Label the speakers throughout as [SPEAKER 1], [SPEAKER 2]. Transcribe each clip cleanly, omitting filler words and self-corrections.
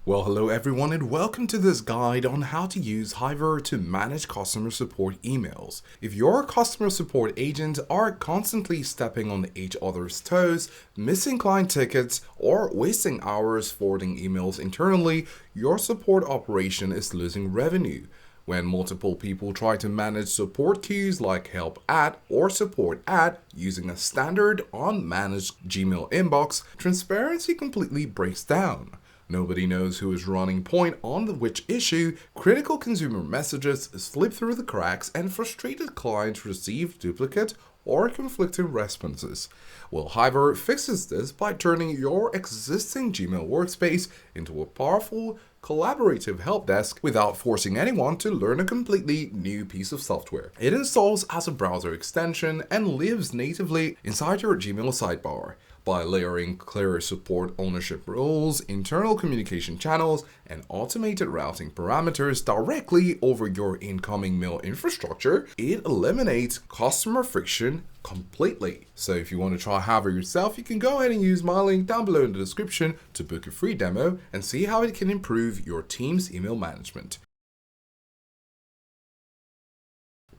[SPEAKER 1] Well, hello everyone and welcome to this guide on how to use Hiver to manage customer support emails. If your customer support agents are constantly stepping on each other's toes, missing client tickets, or wasting hours forwarding emails internally, your support operation is losing revenue. When multiple people try to manage support queues like help at or support at using a standard unmanaged Gmail inbox, transparency completely breaks down. Nobody knows who is running point on which issue, critical consumer messages slip through the cracks, and frustrated clients receive duplicate or conflicting responses. Well, Hiver fixes this by turning your existing Gmail workspace into a powerful, collaborative help desk without forcing anyone to learn a completely new piece of software. It installs as a browser extension and lives natively inside your Gmail sidebar. By layering clear support ownership rules, internal communication channels, and automated routing parameters directly over your incoming mail infrastructure, it eliminates customer friction completely. So if you want to try Hiver yourself, you can go ahead and use my link down below in the description to book a free demo and see how it can improve your team's email management.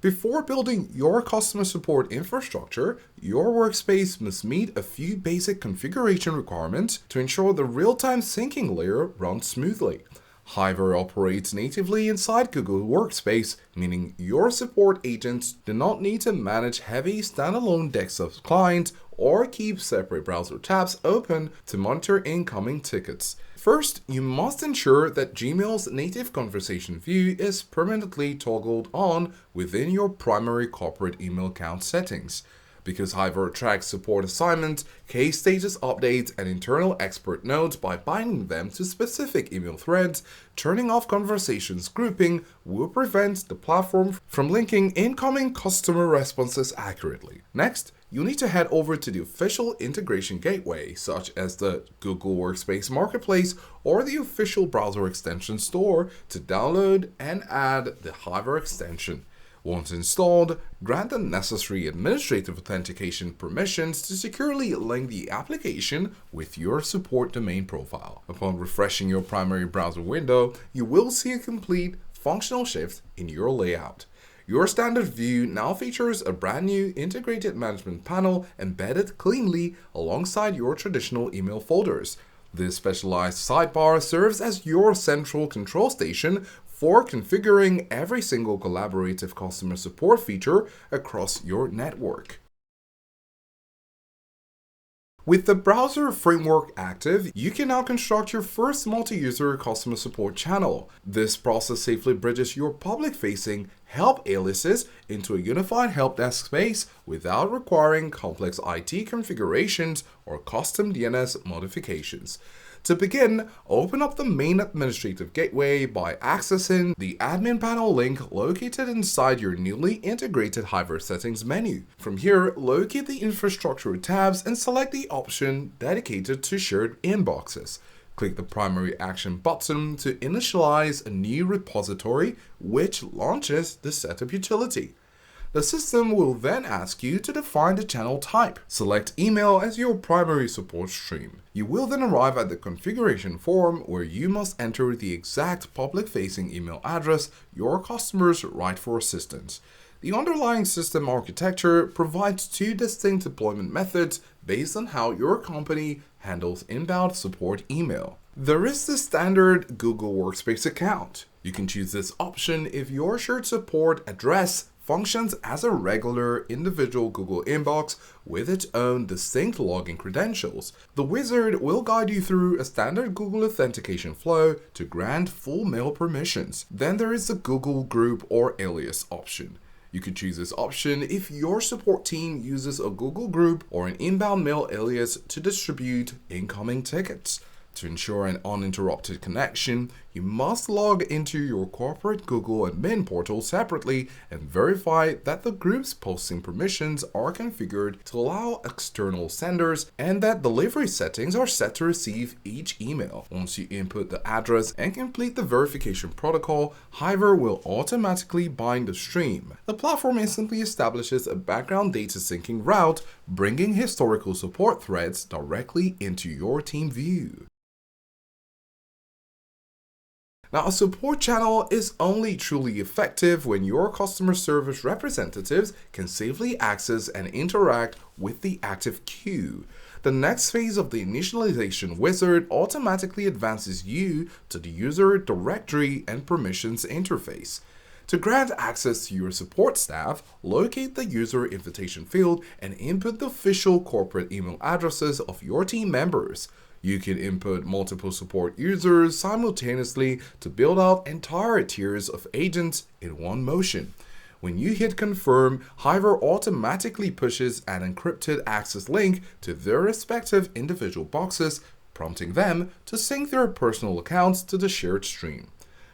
[SPEAKER 1] Before building your customer support infrastructure, your workspace must meet a few basic configuration requirements to ensure the real-time syncing layer runs smoothly. Hiver operates natively inside Google Workspace, meaning your support agents do not need to manage heavy standalone desktops clients or keep separate browser tabs open to monitor incoming tickets. First, you must ensure that Gmail's native conversation view is permanently toggled on within your primary corporate email account settings. Because Hiver tracks support assignments, case status updates, and internal expert notes by binding them to specific email threads, turning off conversations grouping will prevent the platform from linking incoming customer responses accurately. Next, you'll need to head over to the official integration gateway, such as the Google Workspace Marketplace or the official browser extension store, to download and add the Hiver extension. Once installed, grant the necessary administrative authentication permissions to securely link the application with your support domain profile. Upon refreshing your primary browser window, you will see a complete functional shift in your layout. Your standard view now features a brand new integrated management panel embedded cleanly alongside your traditional email folders. This specialized sidebar serves as your central control station for configuring every single collaborative customer support feature across your network. With the browser framework active, you can now construct your first multi-user customer support channel. This process safely bridges your public-facing help aliases into a unified help desk space without requiring complex IT configurations or custom DNS modifications. To begin, open up the main administrative gateway by accessing the admin panel link located inside your newly integrated Hiver settings menu. From here, locate the infrastructure tabs and select the option dedicated to shared inboxes. Click the primary action button to initialize a new repository, which launches the setup utility. The system will then ask you to define the channel type. Select email as your primary support stream. You will then arrive at the configuration form where you must enter the exact public-facing email address your customers write for assistance. The underlying system architecture provides two distinct deployment methods based on how your company handles inbound support email. There is the standard Google Workspace account. You can choose this option if your shared support address functions as a regular individual Google inbox with its own distinct login credentials. The wizard will guide you through a standard Google authentication flow to grant full mail permissions. Then there is the Google Group or Alias option. You could choose this option if your support team uses a Google Group or an inbound mail alias to distribute incoming tickets. To ensure an uninterrupted connection, you must log into your corporate Google admin portal separately and verify that the group's posting permissions are configured to allow external senders and that delivery settings are set to receive each email. Once you input the address and complete the verification protocol, Hiver will automatically bind the stream. The platform instantly establishes a background data syncing route, bringing historical support threads directly into your team view. Now, a support channel is only truly effective when your customer service representatives can safely access and interact with the active queue. The next phase of the initialization wizard automatically advances you to the user directory and permissions interface. To grant access to your support staff, locate the user invitation field and input the official corporate email addresses of your team members. You can input multiple support users simultaneously to build out entire tiers of agents in one motion. When you hit confirm, Hiver automatically pushes an encrypted access link to their respective individual boxes, prompting them to sync their personal accounts to the shared stream.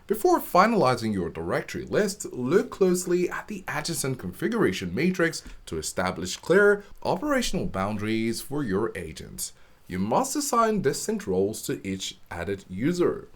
[SPEAKER 1] Before finalizing your directory list, look closely at the adjacent configuration matrix to establish clear operational boundaries for your agents. You must assign distinct roles to each added user.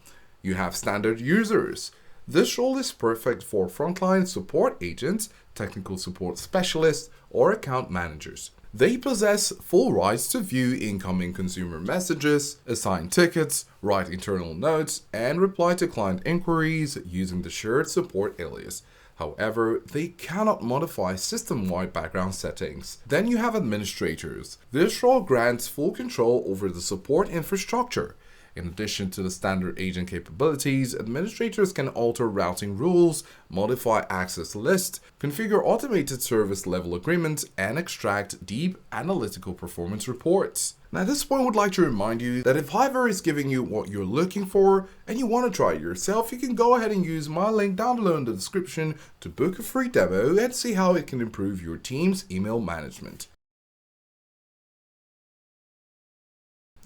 [SPEAKER 1] You have standard users. This role is perfect for frontline support agents, technical support specialists, or account managers. They possess full rights to view incoming consumer messages, assign tickets, write internal notes, and reply to client inquiries using the shared support alias. However, they cannot modify system-wide background settings. Then you have administrators. This role grants full control over the support infrastructure. In addition to the standard agent capabilities, administrators can alter routing rules, modify access lists, configure automated service level agreements, and extract deep analytical performance reports. Now, at this point, I would like to remind you that if Hiver is giving you what you're looking for and you want to try it yourself, you can go ahead and use my link down below in the description to book a free demo and see how it can improve your team's email management.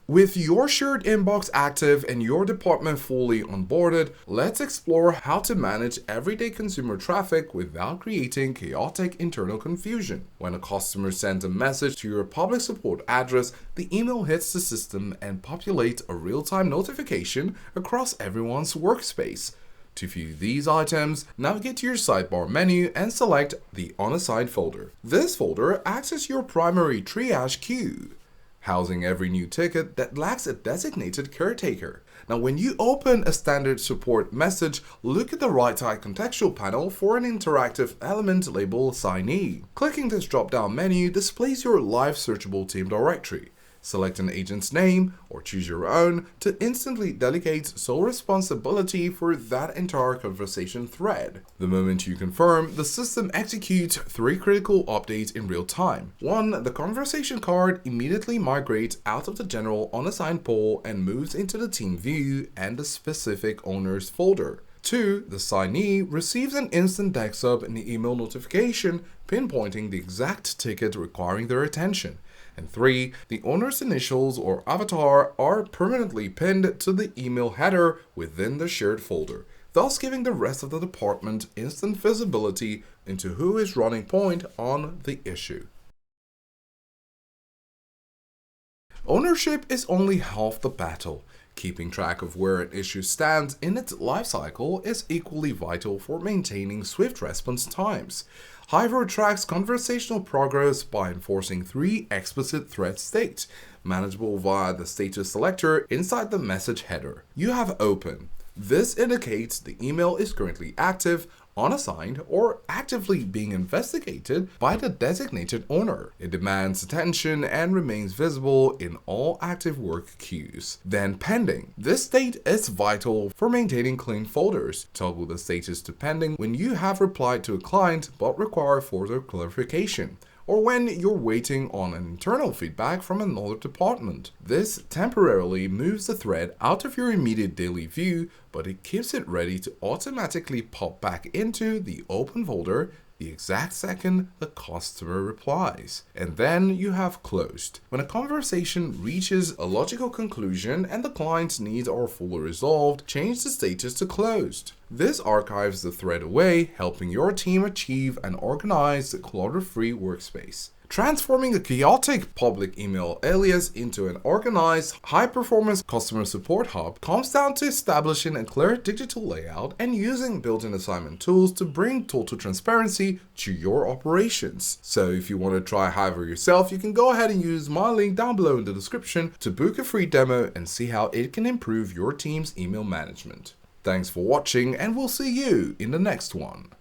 [SPEAKER 1] With your shared inbox active and your department fully onboarded, let's explore how to manage everyday consumer traffic without creating chaotic internal confusion. When a customer sends a message to your public support address, the email hits the system and populates a real-time notification across everyone's workspace. To view these items, navigate to your sidebar menu and select the Unassigned folder. This folder acts as your primary triage queue, housing every new ticket that lacks a designated caretaker. Now, when you open a standard support message, look at the right side contextual panel for an interactive element labeled Assignee. Clicking this drop-down menu displays your live searchable team directory. Select an agent's name or choose your own to instantly delegate sole responsibility for that entire conversation thread. The moment you confirm, the system executes 3 critical updates in real time. 1. The conversation card immediately migrates out of the general unassigned pool and moves into the team view and the specific owner's folder. 2. The assignee receives an instant deck sub in the email notification pinpointing the exact ticket requiring their attention. And 3. The owner's initials or avatar are permanently pinned to the email header within the shared folder, thus giving the rest of the department instant visibility into who is running point on the issue. Ownership is only half the battle. Keeping track of where an issue stands in its lifecycle is equally vital for maintaining swift response times. Hiver tracks conversational progress by enforcing 3 explicit thread states, manageable via the status selector inside the message header. You have open. This indicates the email is currently active, unassigned, or actively being investigated by the designated owner. It demands attention and remains visible in all active work queues. Then pending. This state is vital for maintaining clean folders. Toggle the status to pending when you have replied to a client but require further clarification, or when you're waiting on an internal feedback from another department. This temporarily moves the thread out of your immediate daily view, but it keeps it ready to automatically pop back into the open folder the exact second the customer replies. And then you have closed. When a conversation reaches a logical conclusion and the client's needs are fully resolved, change the status to closed. This archives the thread away, helping your team achieve an organized, clutter-free workspace. Transforming a chaotic public email alias into an organized, high-performance customer support hub comes down to establishing a clear digital layout and using built-in assignment tools to bring total transparency to your operations. So if you want to try Hiver yourself, you can go ahead and use my link down below in the description to book a free demo and see how it can improve your team's email management. Thanks for watching, and we'll see you in the next one.